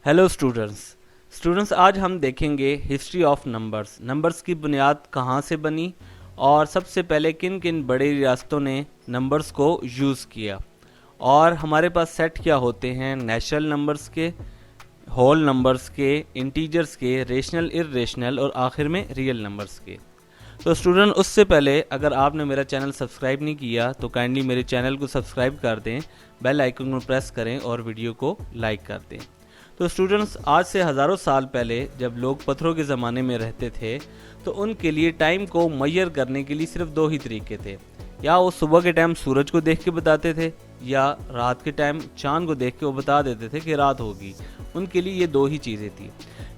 Hello students आज हम देखेंगे हिस्ट्री ऑफ नंबर्स की बुनियाद कहाँ से बनी और सबसे पहले किन किन बड़ी रियासतों ने नंबर्स को यूज़ किया और हमारे पास सेट क्या होते हैं नेचुरल नंबर्स के, होल नंबर्स के, इंटीजर्स के, रेशनल, इर्रेशनल और आखिर में रियल नंबर्स के। तो स्टूडेंट उससे पहले अगर आपने मेरा चैनल सब्सक्राइब नहीं किया तो काइंडली मेरे चैनल को सब्सक्राइब कर दें, बेल आइकन को प्रेस करें और वीडियो को लाइक कर दें। तो स्टूडेंट्स आज से हज़ारों साल पहले जब लोग पत्थरों के ज़माने में रहते थे तो उनके लिए टाइम को मैयर करने के लिए सिर्फ दो ही तरीके थे, या वो सुबह के टाइम सूरज को देख के बताते थे या रात के टाइम चांद को देख के वो बता देते थे कि रात होगी। उनके लिए ये दो ही चीज़ें थी।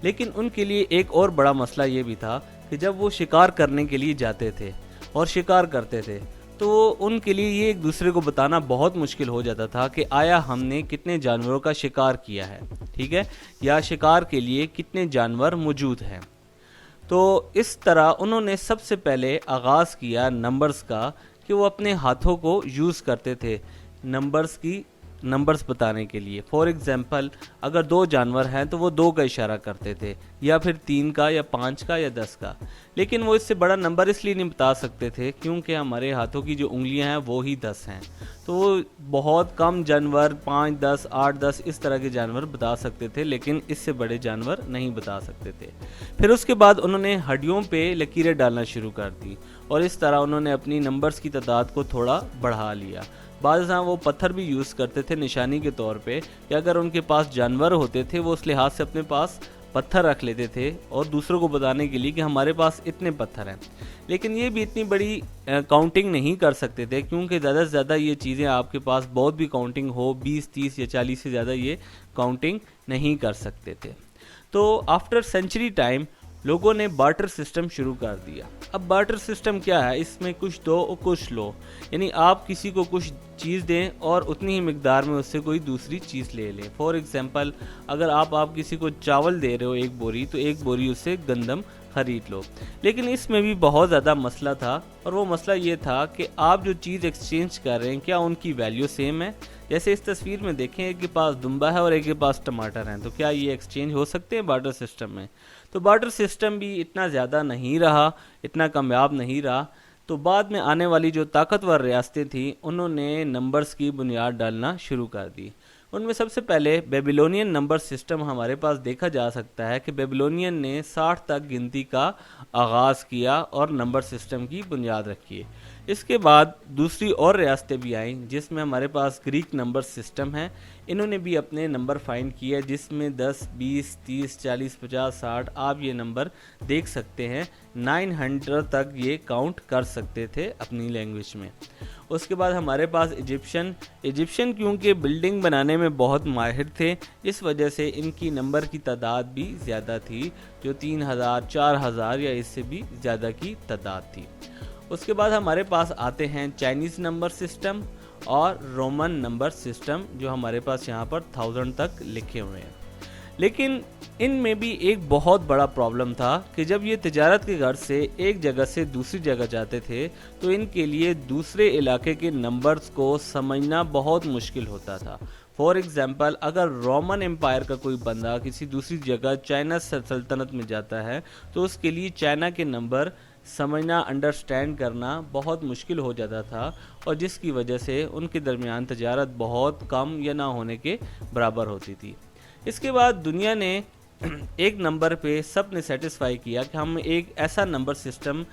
लेकिन उनके लिए एक और बड़ा मसला ये भी था कि जब वो शिकार करने के लिए जाते थे और शिकार करते थे तो उनके लिए ये एक दूसरे को बताना बहुत मुश्किल हो जाता था कि आया हमने कितने जानवरों का शिकार किया है, ठीक है, या शिकार के लिए कितने जानवर मौजूद हैं। तो इस तरह उन्होंने सबसे पहले आगाज़ किया नंबर्स का कि वो अपने हाथों को यूज़ करते थे नंबर्स बताने के लिए। फॉर एग्जांपल अगर दो जानवर हैं तो वो दो का इशारा करते थे, या फिर 3 का या 5 का या 10 का। लेकिन वो इससे बड़ा नंबर इसलिए नहीं बता सकते थे क्योंकि हमारे हाथों की जो उंगलियां हैं वो ही 10 हैं। तो वो बहुत कम जानवर 5, 10, 8, 10 इस तरह के जानवर बता सकते थे, लेकिन इससे बड़े जानवर नहीं बता सकते थे। फिर उसके बाद उन्होंने हड्डियों पे लकीरें डालना शुरू कर दी और इस तरह उन्होंने अपनी नंबर्स की तादाद को थोड़ा बढ़ा लिया। बाज़ वो पत्थर भी यूज़ करते थे निशानी के तौर पे कि अगर उनके पास जानवर होते थे वो उस लिहाज से अपने पास पत्थर रख लेते थे और दूसरों को बताने के लिए कि हमारे पास इतने पत्थर हैं। लेकिन ये भी इतनी बड़ी काउंटिंग नहीं कर सकते थे क्योंकि ज़्यादा से ज़्यादा ये चीज़ें आपके पास बहुत भी काउंटिंग हो 20, 30 या 40 से ज़्यादा ये काउंटिंग नहीं कर सकते थे। तो आफ्टर सेंचुरी टाइम लोगों ने बार्टर सिस्टम शुरू कर दिया। अब बार्टर सिस्टम क्या है, इसमें कुछ दो और कुछ लो, यानी आप किसी को कुछ चीज़ दें और उतनी ही मिकदार में उससे कोई दूसरी चीज़ ले लें। फॉर एग्जांपल अगर आप किसी को चावल दे रहे हो एक बोरी, तो एक बोरी उससे गंदम ख़रीद लो। लेकिन इसमें भी बहुत ज़्यादा मसला था और वो मसला ये था कि आप जो चीज़ एक्सचेंज कर रहे हैं क्या उनकी वैल्यू सेम है। जैसे इस तस्वीर में देखें, एक के पास दुम्बा है और एक के पास टमाटर हैं, तो क्या ये एक्सचेंज हो सकते हैं बार्टर सिस्टम में? तो बार्टर सिस्टम भी इतना ज़्यादा नहीं रहा, इतना कामयाब नहीं रहा। तो बाद में आने वाली जो ताकतवर रियासतें थीं उन्होंने नंबर्स की बुनियाद डालना शुरू कर दी। उनमें सबसे पहले बेबीलोनियन नंबर सिस्टम हमारे पास देखा जा सकता है कि बेबीलोनियन ने 60 तक गिनती का आगाज़ किया और नंबर सिस्टम की बुनियाद रखी। इसके बाद दूसरी और रियासतें भी आईं जिसमें हमारे पास ग्रीक नंबर सिस्टम है। इन्होंने भी अपने नंबर फाइंड किए जिसमें 10, 20, 30, 40, 50, 60 आप ये नंबर देख सकते हैं। 900 तक ये काउंट कर सकते थे अपनी लैंग्वेज में। उसके बाद हमारे पास इजिप्शियन क्योंकि बिल्डिंग बनाने में बहुत माहिर थे, इस वजह से इनकी नंबर की तादाद भी ज़्यादा थी, जो 3000, 4000 या इससे भी ज़्यादा की तादाद थी। उसके बाद हमारे पास आते हैं चाइनीज़ नंबर सिस्टम और रोमन नंबर सिस्टम, जो हमारे पास यहाँ पर 1000 तक लिखे हुए हैं। लेकिन इनमें भी एक बहुत बड़ा प्रॉब्लम था कि जब ये तिजारत के घर से एक जगह से दूसरी जगह जाते थे तो इनके लिए दूसरे इलाके के नंबर्स को समझना बहुत मुश्किल होता था। फॉर एग्जांपल अगर रोमन एम्पायर का कोई बंदा किसी दूसरी जगह चाइना सल्तनत में जाता है तो उसके लिए चाइना के नंबर समझना, अंडरस्टैंड करना बहुत मुश्किल हो जाता था और जिसकी वजह से उनके दरमियान तिजारत बहुत कम या ना होने के बराबर होती थी। इसके बाद दुनिया ने एक नंबर पे सब ने सेटिस्फाई किया कि हम एक ऐसा नंबर सिस्टम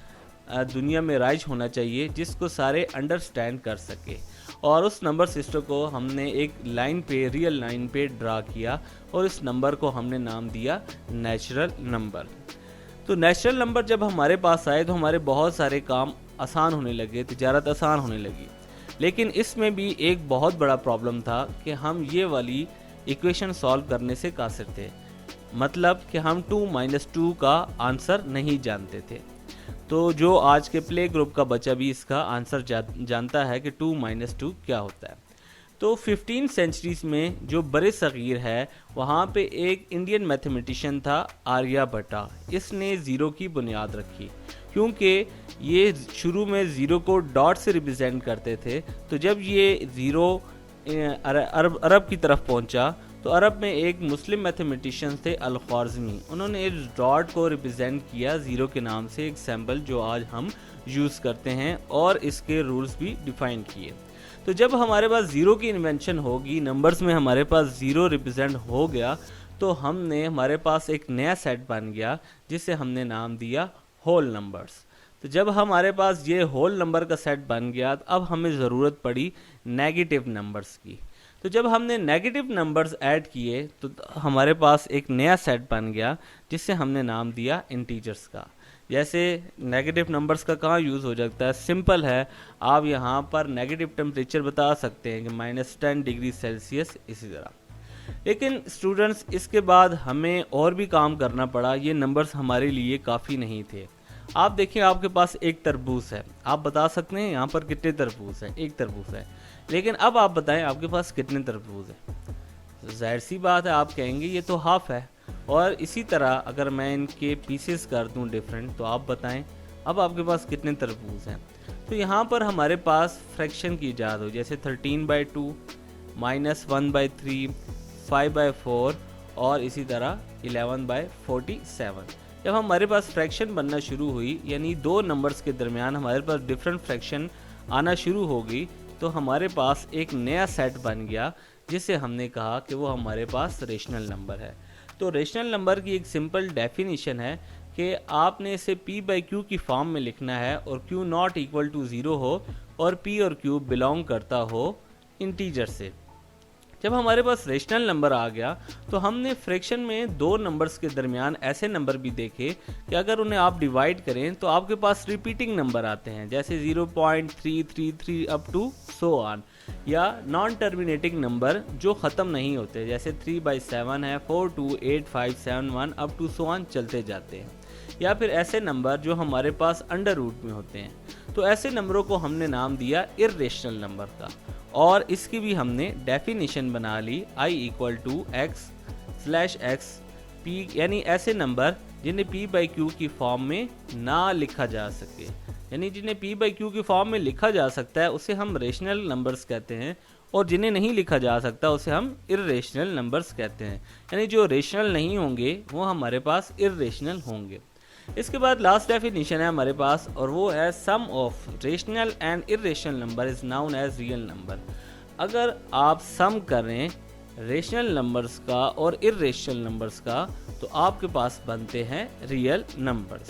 दुनिया में राइज होना चाहिए जिसको सारे अंडरस्टैंड कर सके, और उस नंबर सिस्टम को हमने एक लाइन पे, रियल लाइन पे ड्रा किया और इस नंबर को हमने नाम दिया नेचुरल नंबर। तो नेचुरल नंबर जब हमारे पास आए तो हमारे बहुत सारे काम आसान होने लगे, तिजारत आसान होने लगी। लेकिन इसमें भी एक बहुत बड़ा प्रॉब्लम था कि हम ये वाली इक्वेशन सॉल्व करने से कासिर थे, मतलब कि हम 2 - 2 का आंसर नहीं जानते थे। तो जो आज के प्ले ग्रुप का बच्चा भी इसका आंसर जानता है कि 2 - 2 क्या होता है। तो 15 सेंचुरीज में जो बड़े सग़ीर है वहाँ पे एक इंडियन मैथमेटिशियन था आर्यभट्टा। इसने ज़ीरो की बुनियाद रखी क्योंकि ये शुरू में ज़ीरो को डॉट से रिप्रेजेंट करते थे। तो जब ये ज़ीरो अरब की तरफ पहुँचा तो تو عرب میں ایک مسلم میتھمیٹیشین تھے الخوارزمی، انہوں نے اس ڈاٹ کو ریپرزینٹ کیا زیرو کے نام سے، ایک سمبل جو آج ہم یوز کرتے ہیں، اور اس کے رولز بھی ڈیفائن کیے۔ تو جب ہمارے پاس زیرو کی انوینشن ہوگی، نمبرز میں ہمارے پاس زیرو ریپرزینٹ ہو گیا، تو ہمارے پاس ایک نیا سیٹ بن گیا جسے ہم نے نام دیا ہول نمبرز۔ تو جب ہمارے پاس یہ ہول نمبر کا سیٹ بن گیا، اب ہمیں ضرورت پڑی نیگیٹو نمبرز کی۔ تو جب ہم نے نیگیٹو نمبرز ایڈ کیے تو ہمارے پاس ایک نیا سیٹ بن گیا جس سے ہم نے نام دیا انٹیجرز کا۔ جیسے نیگیٹو نمبرز کا کہاں یوز ہو جاتا ہے، سمپل ہے، آپ یہاں پر نیگیٹو ٹیمپریچر بتا سکتے ہیں کہ -10 ڈگری سیلسیس، اسی طرح۔ لیکن اسٹوڈنٹس اس کے بعد ہمیں اور بھی کام کرنا پڑا، یہ نمبرز ہمارے لیے کافی نہیں تھے۔ آپ دیکھیں آپ کے پاس ایک تربوز ہے، آپ بتا سکتے ہیں یہاں پر کتنے تربوز ہیں، ایک تربوز ہے، لیکن اب آپ بتائیں آپ کے پاس کتنے تربوز ہیں۔ ظاہر سی بات ہے آپ کہیں گے یہ تو ہاف ہے، اور اسی طرح اگر میں ان کے پیسز کر دوں ڈیفرنٹ، تو آپ بتائیں اب آپ کے پاس کتنے تربوز ہیں۔ تو یہاں پر ہمارے پاس فریکشن کی ایجاد ہو، جیسے 13/2 -1/3 5/4 اور اسی طرح 11/47۔ جب ہمارے پاس فریکشن بننا شروع ہوئی، یعنی دو نمبرز کے درمیان ہمارے پاس ڈفرینٹ فریکشن آنا شروع ہو گئی، تو ہمارے پاس ایک نیا سیٹ بن گیا جسے ہم نے کہا کہ وہ ہمارے پاس ریشنل نمبر ہے۔ تو ریشنل نمبر کی ایک سمپل ڈیفینیشن ہے کہ آپ نے اسے P/Q کی فارم میں لکھنا ہے، اور Q not equal to 0 ہو اور P اور Q بلونگ کرتا ہو انٹیجر سے۔ جب ہمارے پاس ریشنل نمبر آ گیا تو ہم نے فریکشن میں دو نمبرز کے درمیان ایسے نمبر بھی دیکھے کہ اگر انہیں آپ ڈیوائڈ کریں تو آپ کے پاس ریپیٹنگ نمبر آتے ہیں، جیسے 0.333 up to so on، یا نان ٹرمینیٹنگ نمبر جو ختم نہیں ہوتے، جیسے 3/7 ہے، 4 2 8 5 7 1 up to so on چلتے جاتے ہیں، یا پھر ایسے نمبر جو ہمارے پاس انڈر روٹ میں ہوتے ہیں۔ تو ایسے نمبروں کو ہم نے نام دیا ارریشنل نمبر کا، اور اس کی بھی ہم نے ڈیفینیشن بنا لی I = x/x p، یعنی ایسے نمبر جنہیں P/Q کی فارم میں نہ لکھا جا سکے، یعنی جنہیں P/Q کی فارم میں لکھا جا سکتا ہے اسے ہم ریشنل نمبرز کہتے ہیں، اور جنہیں نہیں لکھا جا سکتا اسے ہم ارریشنل نمبرز کہتے ہیں، یعنی جو ریشنل نہیں ہوں گے وہ ہمارے پاس ارریشنل ہوں گے۔ اس کے بعد لاسٹ ڈیفینیشن ہے ہمارے پاس، اور وہ ہے sum of rational and irrational number is known as real number. اگر آپ سم کریں ریشنل نمبرز کا اور ارریشنل نمبرز کا تو آپ کے پاس بنتے ہیں ریئل نمبرز۔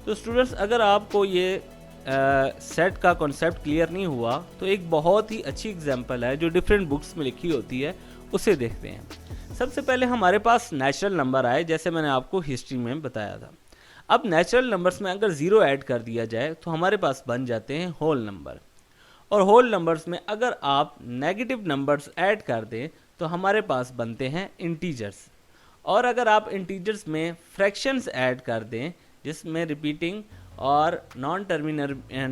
تو اسٹوڈنٹس اگر آپ کو یہ سیٹ کا کنسیپٹ کلیئر نہیں ہوا تو ایک بہت ہی اچھی اگزامپل ہے جو ڈفرینٹ بکس میں لکھی ہوتی ہے، اسے دیکھتے ہیں۔ سب سے پہلے ہمارے پاس نیچرل نمبر آئے، جیسے میں نے آپ کو ہسٹری میں بتایا تھا۔ اب نیچرل نمبرز میں اگر 0 ایڈ کر دیا جائے تو ہمارے پاس بن جاتے ہیں ہول نمبر، اور ہول نمبرز میں اگر آپ نیگیٹو نمبرز ایڈ کر دیں تو ہمارے پاس بنتے ہیں انٹیجرز، اور اگر آپ انٹیجرز میں فریکشنز ایڈ کر دیں جس میں ریپیٹنگ اور نان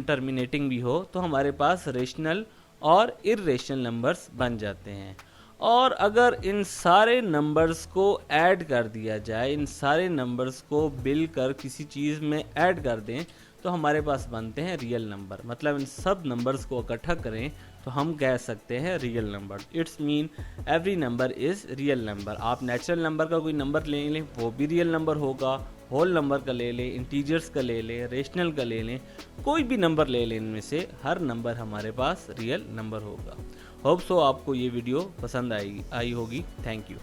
ٹرمینیٹنگ بھی ہو تو ہمارے پاس ریشنل اور ارریشنل نمبرز بن جاتے ہیں۔ اور اگر ان سارے نمبرز کو ایڈ کر دیا جائے، ان سارے نمبرز کو مل کر کسی چیز میں ایڈ کر دیں تو ہمارے پاس بنتے ہیں ریئل نمبر، مطلب ان سب نمبرز کو اکٹھا کریں تو ہم کہہ سکتے ہیں real number. It's mean every number is real number. آپ نیچرل نمبر کا کوئی نمبر لے لیں وہ بھی ریئل نمبر ہوگا، ہول نمبر کا لے لیں، انٹیجرز کا لے لیں، ریشنل کا لے لیں، کوئی بھی نمبر لے لیں، ان میں سے ہر نمبر ہمارے پاس ریئل نمبر ہوگا۔ ہوپ سو آپ کو یہ ویڈیو پسند آئی ہوگی۔ Thank you.